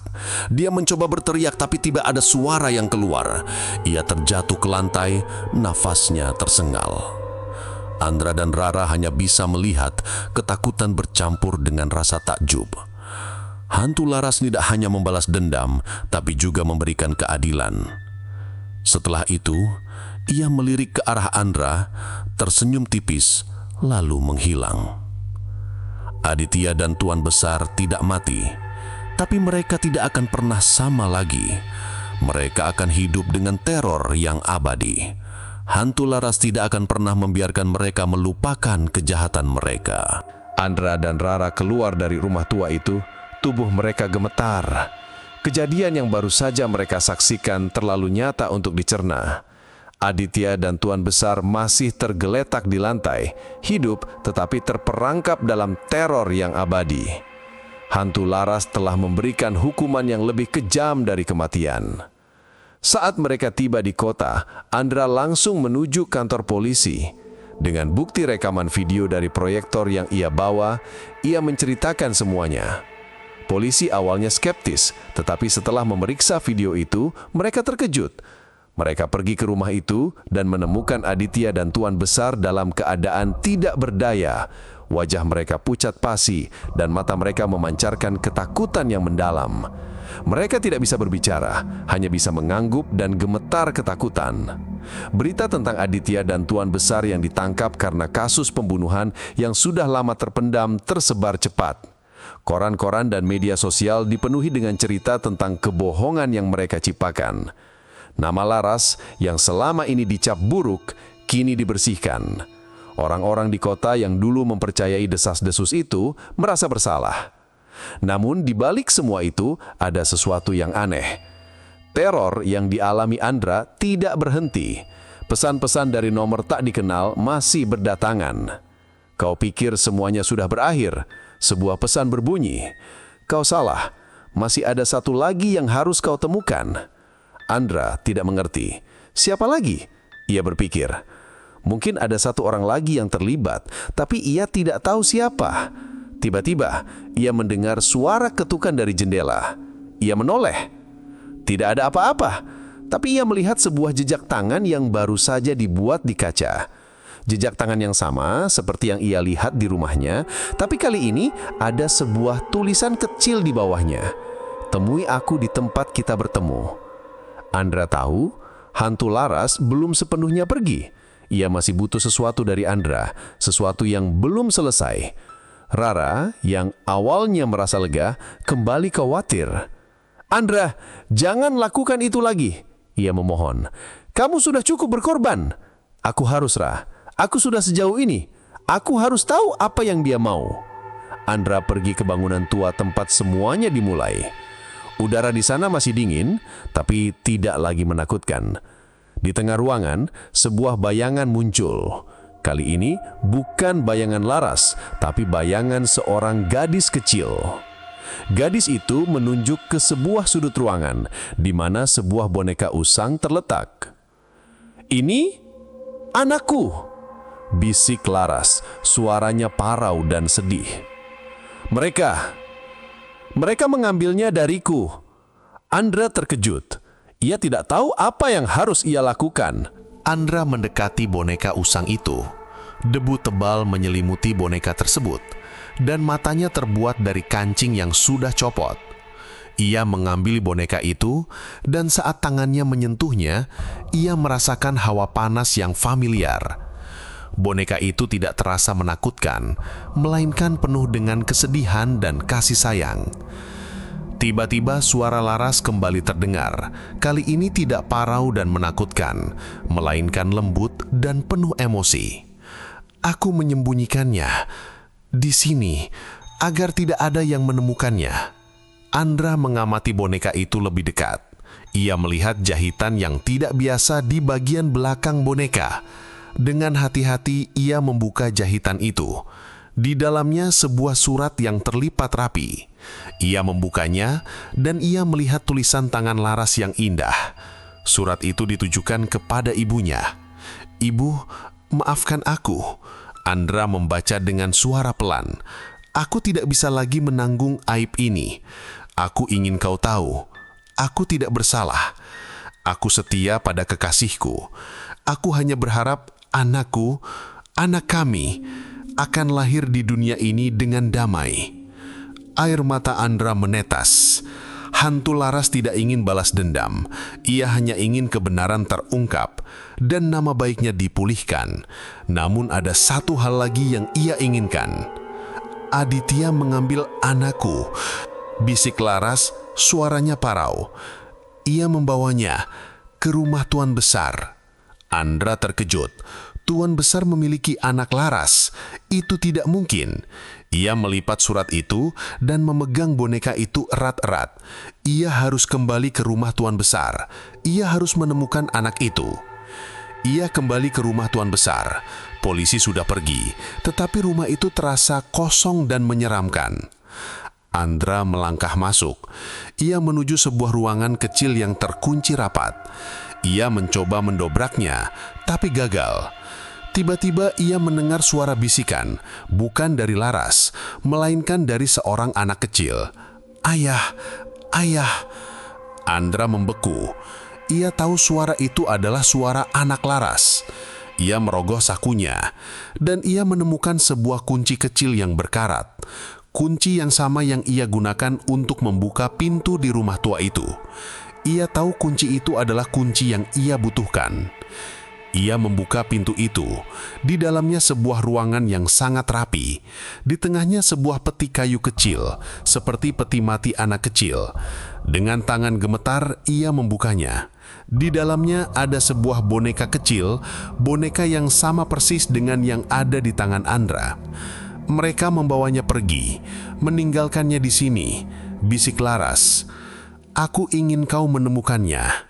Dia mencoba berteriak, tapi tidak ada suara yang keluar. Ia terjatuh ke lantai, nafasnya tersengal. Andra dan Rara hanya bisa melihat, ketakutan bercampur dengan rasa takjub. Hantu Laras tidak hanya membalas dendam, tapi juga memberikan keadilan. Setelah itu, ia melirik ke arah Andra, tersenyum tipis, lalu menghilang. Aditya dan Tuan Besar tidak mati, tapi mereka tidak akan pernah sama lagi. Mereka akan hidup dengan teror yang abadi. Hantu Laras tidak akan pernah membiarkan mereka melupakan kejahatan mereka. Andra dan Rara keluar dari rumah tua itu. Tubuh mereka gemetar. Kejadian yang baru saja mereka saksikan terlalu nyata untuk dicerna. Aditya dan Tuan Besar masih tergeletak di lantai, hidup tetapi terperangkap dalam teror yang abadi. Hantu Laras telah memberikan hukuman yang lebih kejam dari kematian. Saat mereka tiba di kota, Andra langsung menuju kantor polisi. Dengan bukti rekaman video dari proyektor yang ia bawa, ia menceritakan semuanya. Polisi awalnya skeptis, tetapi setelah memeriksa video itu, mereka terkejut. Mereka pergi ke rumah itu dan menemukan Aditya dan Tuan Besar dalam keadaan tidak berdaya. Wajah mereka pucat pasi dan mata mereka memancarkan ketakutan yang mendalam. Mereka tidak bisa berbicara, hanya bisa mengangguk dan gemetar ketakutan. Berita tentang Aditya dan Tuan Besar yang ditangkap karena kasus pembunuhan yang sudah lama terpendam tersebar cepat. Koran-koran dan media sosial dipenuhi dengan cerita tentang kebohongan yang mereka ciptakan. Nama Laras yang selama ini dicap buruk, kini dibersihkan. Orang-orang di kota yang dulu mempercayai desas-desus itu merasa bersalah. Namun di balik semua itu ada sesuatu yang aneh. Teror yang dialami Andra tidak berhenti. Pesan-pesan dari nomor tak dikenal masih berdatangan. Kau pikir semuanya sudah berakhir? Sebuah pesan berbunyi, "Kau salah, masih ada satu lagi yang harus kau temukan." Andra tidak mengerti. Siapa lagi? Ia berpikir. Mungkin ada satu orang lagi yang terlibat, tapi ia tidak tahu siapa. Tiba-tiba, ia mendengar suara ketukan dari jendela. Ia menoleh. Tidak ada apa-apa, tapi ia melihat sebuah jejak tangan yang baru saja dibuat di kaca. Jejak tangan yang sama seperti yang ia lihat di rumahnya, tapi kali ini ada sebuah tulisan kecil di bawahnya. "Temui aku di tempat kita bertemu." Andra tahu, hantu Laras belum sepenuhnya pergi. Ia masih butuh sesuatu dari Andra, sesuatu yang belum selesai. Rara, yang awalnya merasa lega, kembali khawatir. "Andra, jangan lakukan itu lagi," ia memohon. "Kamu sudah cukup berkorban." "Aku harus, Ra. Aku sudah sejauh ini. Aku harus tahu apa yang dia mau." Andra pergi ke bangunan tua tempat semuanya dimulai. Udara di sana masih dingin, tapi tidak lagi menakutkan. Di tengah ruangan, sebuah bayangan muncul. Kali ini bukan bayangan Laras, tapi bayangan seorang gadis kecil. Gadis itu menunjuk ke sebuah sudut ruangan, di mana sebuah boneka usang terletak. "Ini anakku," bisik Laras, suaranya parau dan sedih. Mereka mengambilnya dariku." Andra terkejut. Ia tidak tahu apa yang harus ia lakukan. Andra mendekati boneka usang itu. Debu tebal menyelimuti boneka tersebut, dan matanya terbuat dari kancing yang sudah copot. Ia mengambil boneka itu, dan saat tangannya menyentuhnya, ia merasakan hawa panas yang familiar. Boneka itu tidak terasa menakutkan, melainkan penuh dengan kesedihan dan kasih sayang. Tiba-tiba suara Laras kembali terdengar. Kali ini tidak parau dan menakutkan, melainkan lembut dan penuh emosi. "Aku menyembunyikannya di sini agar tidak ada yang menemukannya." Andra mengamati boneka itu lebih dekat. Ia melihat jahitan yang tidak biasa di bagian belakang boneka. Dengan hati-hati ia membuka jahitan itu. Di dalamnya sebuah surat yang terlipat rapi. Ia membukanya dan ia melihat tulisan tangan Laras yang indah. Surat itu ditujukan kepada ibunya. "Ibu, maafkan aku." Andra membaca dengan suara pelan. "Aku tidak bisa lagi menanggung aib ini. Aku ingin kau tahu, aku tidak bersalah. Aku setia pada kekasihku. Aku hanya berharap anakku, anak kami, akan lahir di dunia ini dengan damai." Air mata Andra menetas. Hantu Laras tidak ingin balas dendam. Ia hanya ingin kebenaran terungkap dan nama baiknya dipulihkan. Namun ada satu hal lagi yang ia inginkan. "Aditya mengambil anakku," bisik Laras, suaranya parau. "Ia membawanya ke rumah Tuan Besar." Andra terkejut. Tuan Besar memiliki anak Laras. Itu tidak mungkin. Ia melipat surat itu dan memegang boneka itu erat-erat. Ia harus kembali ke rumah Tuan Besar. Ia harus menemukan anak itu. Ia kembali ke rumah Tuan Besar. Polisi sudah pergi, tetapi rumah itu terasa kosong dan menyeramkan. Andra melangkah masuk. Ia menuju sebuah ruangan kecil yang terkunci rapat. Ia mencoba mendobraknya, tapi gagal. Tiba-tiba ia mendengar suara bisikan, bukan dari Laras, melainkan dari seorang anak kecil. "Ayah, ayah!" Andra membeku. Ia tahu suara itu adalah suara anak Laras. Ia merogoh sakunya, dan ia menemukan sebuah kunci kecil yang berkarat. Kunci yang sama yang ia gunakan untuk membuka pintu di rumah tua itu. Ia tahu kunci itu adalah kunci yang ia butuhkan. Ia membuka pintu itu. Di dalamnya sebuah ruangan yang sangat rapi. Di tengahnya sebuah peti kayu kecil, seperti peti mati anak kecil. Dengan tangan gemetar, ia membukanya. Di dalamnya ada sebuah boneka kecil, boneka yang sama persis dengan yang ada di tangan Andra. Mereka membawanya pergi, meninggalkannya di sini, bisik Laras. "Aku ingin kau menemukannya."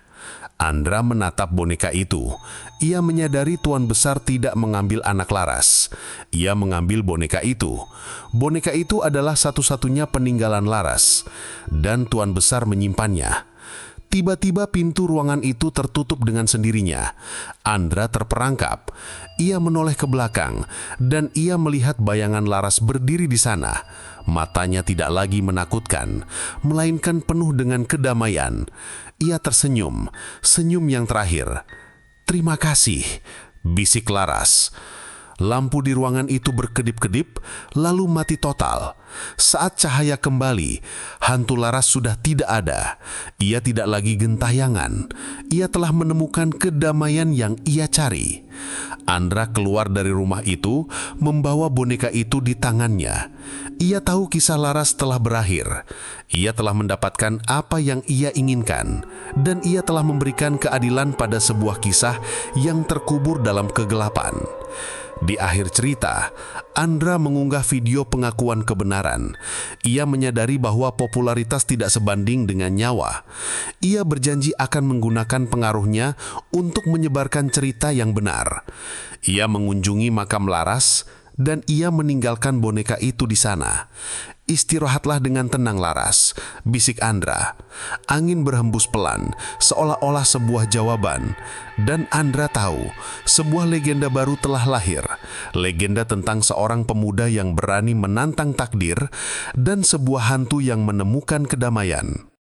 Andra menatap boneka itu. Ia menyadari Tuan Besar tidak mengambil anak Laras. Ia mengambil boneka itu. Boneka itu adalah satu-satunya peninggalan Laras, dan Tuan Besar menyimpannya. Tiba-tiba pintu ruangan itu tertutup dengan sendirinya. Andra terperangkap. Ia menoleh ke belakang, dan ia melihat bayangan Laras berdiri di sana. Matanya tidak lagi menakutkan, melainkan penuh dengan kedamaian. Ia tersenyum, senyum yang terakhir. "Terima kasih," bisik Laras. Lampu di ruangan itu berkedip-kedip, lalu mati total. Saat cahaya kembali, hantu Laras sudah tidak ada. Ia tidak lagi gentayangan. Ia telah menemukan kedamaian yang ia cari. Andra keluar dari rumah itu, membawa boneka itu di tangannya. Ia tahu kisah Laras telah berakhir. Ia telah mendapatkan apa yang ia inginkan, dan ia telah memberikan keadilan pada sebuah kisah yang terkubur dalam kegelapan. Di akhir cerita, Andra mengunggah video pengakuan kebenaran. Ia menyadari bahwa popularitas tidak sebanding dengan nyawa. Ia berjanji akan menggunakan pengaruhnya untuk menyebarkan cerita yang benar. Ia mengunjungi makam Laras, dan ia meninggalkan boneka itu di sana. "Istirahatlah dengan tenang, Laras," bisik Andra. Angin berhembus pelan, seolah-olah sebuah jawaban. Dan Andra tahu, sebuah legenda baru telah lahir. Legenda tentang seorang pemuda yang berani menantang takdir, dan sebuah hantu yang menemukan kedamaian.